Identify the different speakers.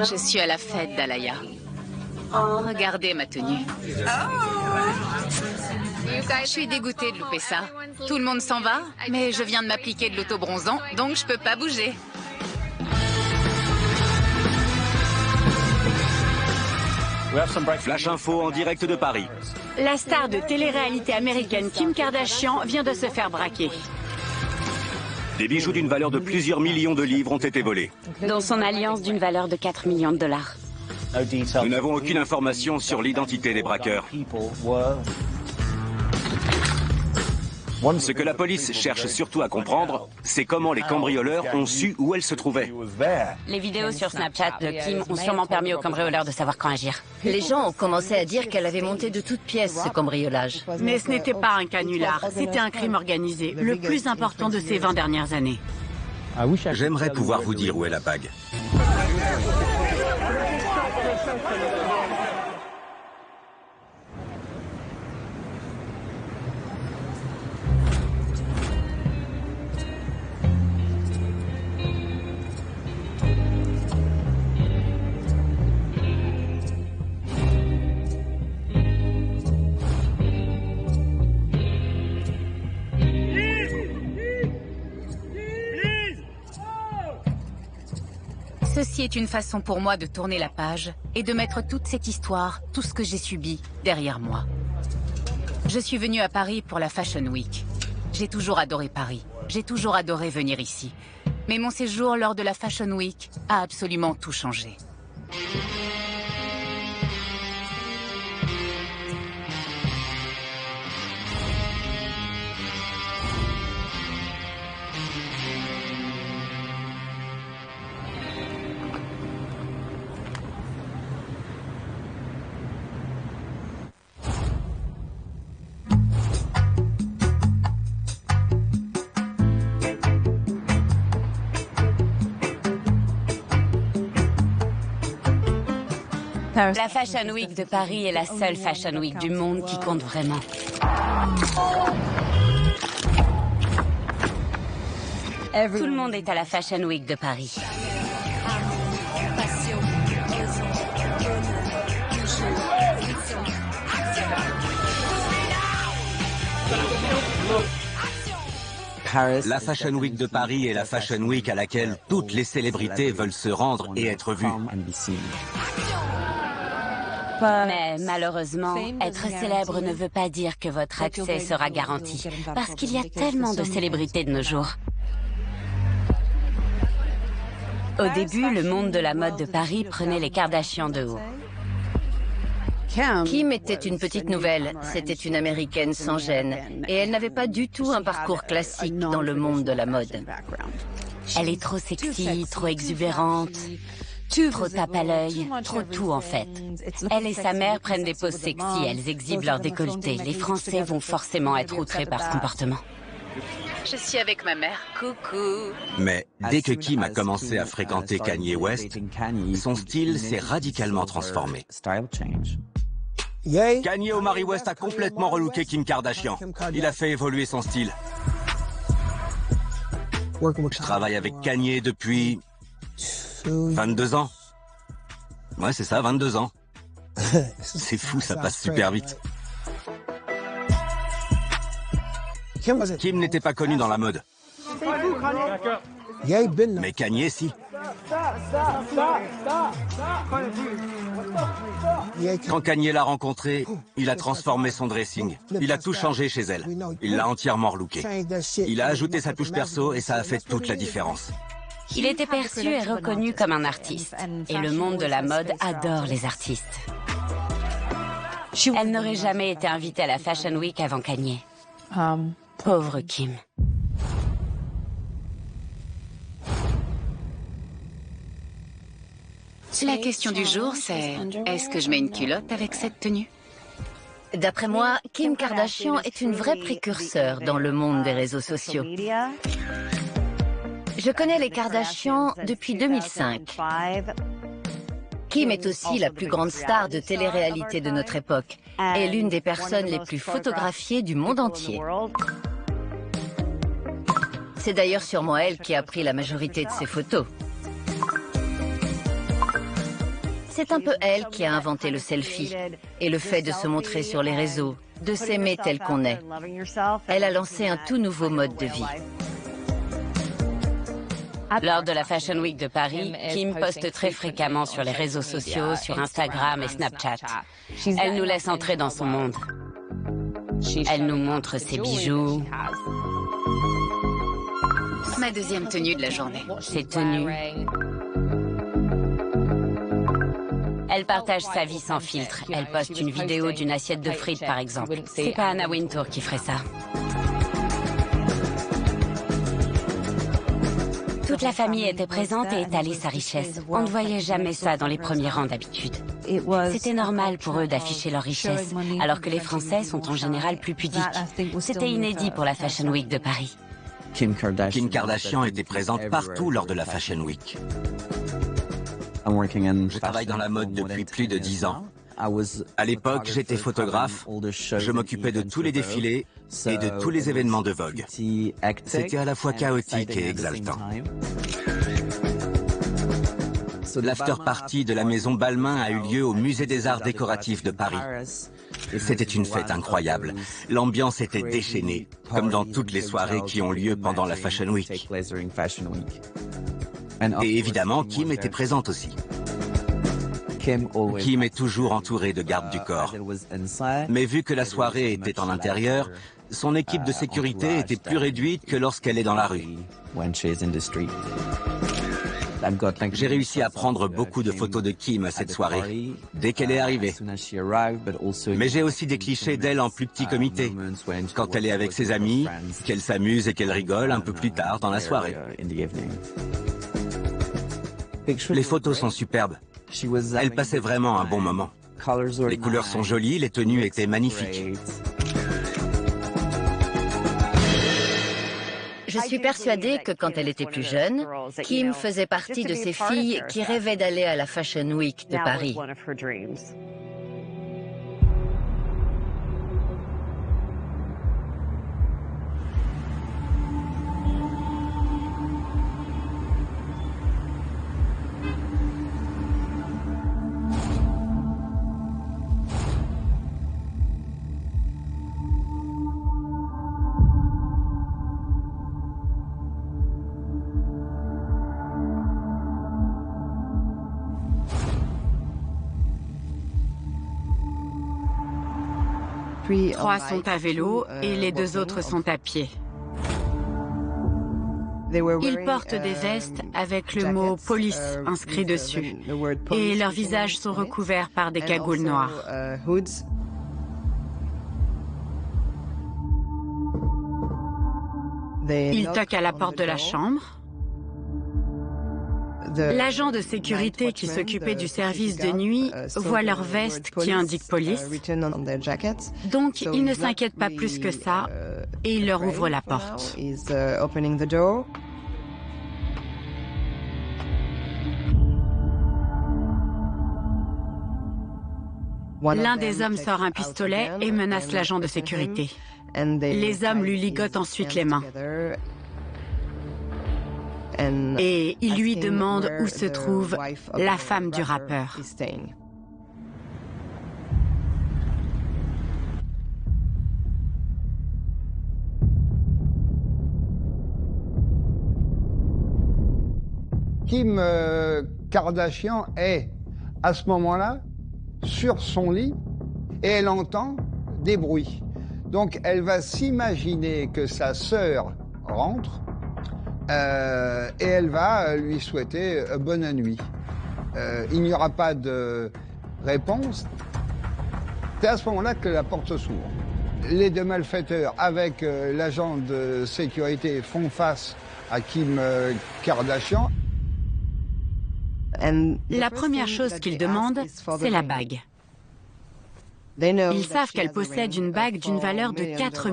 Speaker 1: Je suis à la fête d'Alaya. Regardez ma tenue. Je suis dégoûtée de louper ça. Tout le monde s'en va, mais je viens de m'appliquer de l'autobronzant, donc je peux pas bouger.
Speaker 2: Flash Info en direct de Paris.
Speaker 3: La star de télé-réalité américaine Kim Kardashian vient de se faire braquer.
Speaker 2: Des bijoux d'une valeur de plusieurs millions de livres ont été volés.
Speaker 3: Dont son alliance d'une valeur de 4 millions de dollars.
Speaker 2: Nous n'avons aucune information sur l'identité des braqueurs. Ce que la police cherche surtout à comprendre, c'est comment les cambrioleurs ont su où elle se trouvait.
Speaker 3: Les vidéos sur Snapchat de Kim ont sûrement permis aux cambrioleurs de savoir quand agir.
Speaker 4: Les gens ont commencé à dire qu'elle avait monté de toutes pièces ce cambriolage.
Speaker 3: Mais ce n'était pas un canular, c'était un crime organisé, le plus important de ces 20 dernières années.
Speaker 2: J'aimerais pouvoir vous dire où est la bague.
Speaker 1: Ceci est une façon pour moi de tourner la page et de mettre toute cette histoire, tout ce que j'ai subi, derrière moi. Je suis venue à Paris pour la Fashion Week. J'ai toujours adoré Paris. J'ai toujours adoré venir ici. Mais mon séjour lors de la Fashion Week a absolument tout changé.
Speaker 3: La Fashion Week de Paris est la seule Fashion Week du monde qui compte vraiment. Tout le monde est à la Fashion Week de Paris.
Speaker 2: La Fashion Week de Paris est la Fashion Week à laquelle toutes les célébrités veulent se rendre et être vues.
Speaker 3: Mais malheureusement, être célèbre ne veut pas dire que votre accès sera garanti, parce qu'il y a tellement de célébrités de nos jours. Au début, le monde de la mode de Paris prenait les Kardashians de haut.
Speaker 4: Kim était une petite nouvelle, c'était une américaine sans gêne, et elle n'avait pas du tout un parcours classique dans le monde de la mode.
Speaker 3: Elle est trop sexy, trop exubérante, trop tape à l'œil, trop tout en fait. Elle et sa mère prennent des poses sexy, elles exhibent leur décolleté. Les Français vont forcément être outrés par ce comportement.
Speaker 1: Je suis avec ma mère. Coucou.
Speaker 2: Mais dès que Kim a commencé à fréquenter Kanye West, son style s'est radicalement transformé. Kanye Omari West a complètement relooké Kim Kardashian. Il a fait évoluer son style. Je travaille avec Kanye depuis 22 ans. Ouais, c'est ça, 22 ans. C'est fou, ça passe super vite. Kim n'était pas connu dans la mode. Mais Kanye, si. Quand Kanye l'a rencontrée, il a transformé son dressing. Il a tout changé chez elle. Il l'a entièrement relooké. Il a ajouté sa touche perso et ça a fait toute la différence.
Speaker 3: Il était perçu et reconnu comme un artiste. Et le monde de la mode adore les artistes. Elle n'aurait jamais été invitée à la Fashion Week avant Kanye. Pauvre Kim.
Speaker 1: La question du jour, c'est est-ce que je mets une culotte avec cette tenue?
Speaker 4: D'après moi, Kim Kardashian est une vraie précurseur dans le monde des réseaux sociaux. Je connais les Kardashian depuis 2005. Kim est aussi la plus grande star de télé-réalité de notre époque et l'une des personnes les plus photographiées du monde entier. C'est d'ailleurs sûrement elle qui a pris la majorité de ses photos. C'est un peu elle qui a inventé le selfie et le fait de se montrer sur les réseaux, de s'aimer tel qu'on est. Elle a lancé un tout nouveau mode de vie.
Speaker 3: Lors de la Fashion Week de Paris, Kim poste très fréquemment sur les réseaux sociaux, sur Instagram et Snapchat. Elle nous laisse entrer dans son monde. Elle nous montre ses bijoux,
Speaker 1: Ma deuxième tenue de la journée.
Speaker 3: ses tenues. Elle partage sa vie sans filtre. Elle poste une vidéo d'une assiette de frites, par exemple. C'est pas Anna Wintour qui ferait ça. Toute la famille était présente et étalait sa richesse. On ne voyait jamais ça dans les premiers rangs d'habitude. C'était normal pour eux d'afficher leur richesse, alors que les Français sont en général plus pudiques. C'était inédit pour la Fashion Week de Paris.
Speaker 2: Kim Kardashian était présente partout lors de la Fashion Week. Je travaille dans la mode depuis plus de 10 ans. À l'époque, j'étais photographe. Je m'occupais de tous les défilés et de tous les événements de Vogue. C'était à la fois chaotique et exaltant. L'after-party de la maison Balmain a eu lieu au Musée des Arts Décoratifs de Paris. C'était une fête incroyable. L'ambiance était déchaînée, comme dans toutes les soirées qui ont lieu pendant la Fashion Week. Et évidemment, Kim était présente aussi. Kim est toujours entourée de gardes du corps. Mais vu que la soirée était en intérieur, son équipe de sécurité était plus réduite que lorsqu'elle est dans la rue. J'ai réussi à prendre beaucoup de photos de Kim à cette soirée, dès qu'elle est arrivée. Mais j'ai aussi des clichés d'elle en plus petit comité, quand elle est avec ses amis, qu'elle s'amuse et qu'elle rigole un peu plus tard dans la soirée. Les photos sont superbes. Elle passait vraiment un bon moment. Les couleurs sont jolies, les tenues étaient magnifiques.
Speaker 4: Je suis persuadée que quand elle était plus jeune, Kim faisait partie de ces filles qui rêvaient d'aller à la Fashion Week de Paris.
Speaker 1: Trois sont à vélo et les deux autres sont à pied. Ils portent des vestes avec le mot « police » inscrit dessus. Et leurs visages sont recouverts par des cagoules noires. Ils toquent à la porte de la chambre. L'agent de sécurité qui s'occupait du service de nuit voit leur veste qui indique police. Donc, il ne s'inquiète pas plus que ça et il leur ouvre la porte. L'un des hommes sort un pistolet et menace l'agent de sécurité. Les hommes lui ligotent ensuite les mains. Et il lui demande où se trouve la femme du rappeur.
Speaker 5: Kim Kardashian est, à ce moment-là, sur son lit et elle entend des bruits. Donc elle va s'imaginer que sa sœur rentre et elle va lui souhaiter bonne nuit. Il n'y aura pas de réponse. C'est à ce moment-là que la porte s'ouvre. Les deux malfaiteurs, avec l'agent de sécurité, font face à Kim Kardashian.
Speaker 1: La première chose qu'ils demandent, c'est la bague. Ils savent qu'elle possède une bague d'une valeur de 4